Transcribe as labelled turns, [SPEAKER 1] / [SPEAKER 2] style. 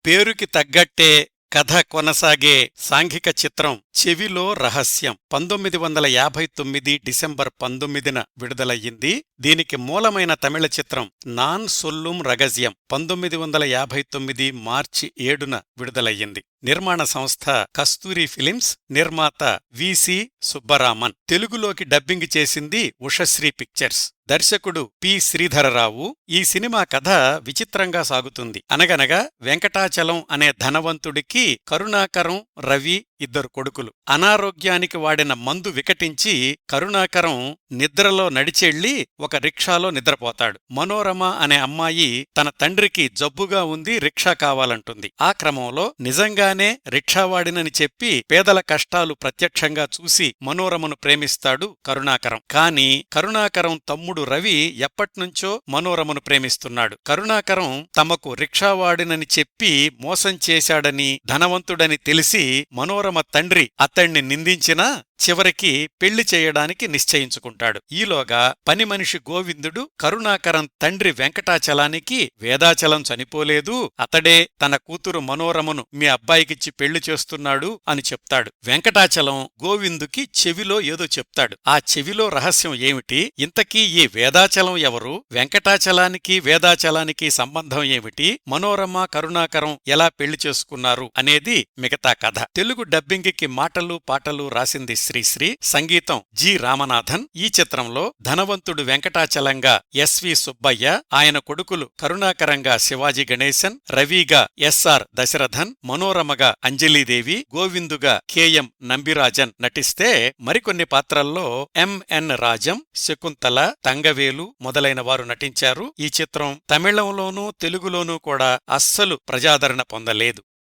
[SPEAKER 1] పేరుకి తగ్గట్టే కథ కొనసాగే సాంఘిక చిత్రం చెవిలో రహస్యం 1959 డిసెంబర్ 19న విడుదలయ్యింది. దీనికి మూలమైన తమిళ చిత్రం నాన్ సొల్లుం రగజ్యం 1959 మార్చి 7న విడుదలయ్యింది. నిర్మాణ సంస్థ కస్తూరి ఫిలిమ్స్, నిర్మాత వి.సి. సుబ్బరామన్. తెలుగులోకి డబ్బింగ్ చేసింది ఉషశ్రీ పిక్చర్స్. దర్శకుడు పి. శ్రీధరరావు. ఈ సినిమా కథ విచిత్రంగా సాగుతుంది. అనగనగా వెంకటాచలం అనే ధనవంతుడికి కరుణాకరం, రవి ఇద్దరు కొడుకులు. అనారోగ్యానికి వాడిన మందు వికటించి కరుణాకరం నిద్రలో నడిచెళ్ళి ఒక రిక్షాలో నిద్రపోతాడు. మనోరమ అనే అమ్మాయి తన తండ్రికి జబ్బుగా ఉంది, రిక్షా కావాలంటుంది. ఆ క్రమంలో నిజంగానే రిక్షావాడినని చెప్పి పేదల కష్టాలు ప్రత్యక్షంగా చూసి మనోరమను ప్రేమిస్తాడు కరుణాకరం. కాని కరుణాకరం తమ్ముడు రవి ఎప్పట్నుంచో మనోరమను ప్రేమిస్తున్నాడు. కరుణాకరం తమకు రిక్షావాడినని చెప్పి మోసం చేశాడని, ధనవంతుడని తెలిసి మనోరమ తండ్రి అతణ్ణి నిందించినా చివరికి పెళ్లి చేయడానికి నిశ్చయించుకుంటాడు. ఈలోగా పనిమనిషి గోవిందుడు కరుణాకరం తండ్రి వెంకటాచలానికి వేదాచలం చనిపోలేదు, అతడే తన కూతురు మనోరమను మీ అబ్బాయికిచ్చి పెళ్లి చేస్తున్నాడు అని చెప్తాడు. వెంకటాచలం గోవిందుకి చెవిలో ఏదో చెప్తాడు. ఆ చెవిలో రహస్యం ఏమిటి? ఇంతకీ ఈ వేదాచలం ఎవరు? వెంకటాచలానికి వేదాచలానికి సంబంధం ఏమిటి? మనోరమ కరుణాకరం ఎలా పెళ్లి చేసుకున్నారు అనేది మిగతా కథ. తెలుగు డబ్బింగ్కి మాటలు పాటలు రాసింది శ్రీశ్రీ, సంగీతం జి. రామనాథన్. ఈ చిత్రంలో ధనవంతుడు వెంకటాచలంగా ఎస్.వి. సుబ్బయ్య, ఆయన కొడుకులు కరుణాకరంగా శివాజీ గణేశన్, రవిగా ఎస్.ఆర్. దశరథన్, మనోరమగా అంజలీదేవి, గోవిందుగా కె.ఎం. నంబిరాజన్ నటిస్తే మరికొన్ని పాత్రల్లో ఎం.ఎన్. రాజం, శకుంతల, తంగవేలు మొదలైన వారు నటించారు. ఈ చిత్రం తమిళంలోనూ తెలుగులోనూ కూడా అస్సలు ప్రజాదరణ పొందలేదు.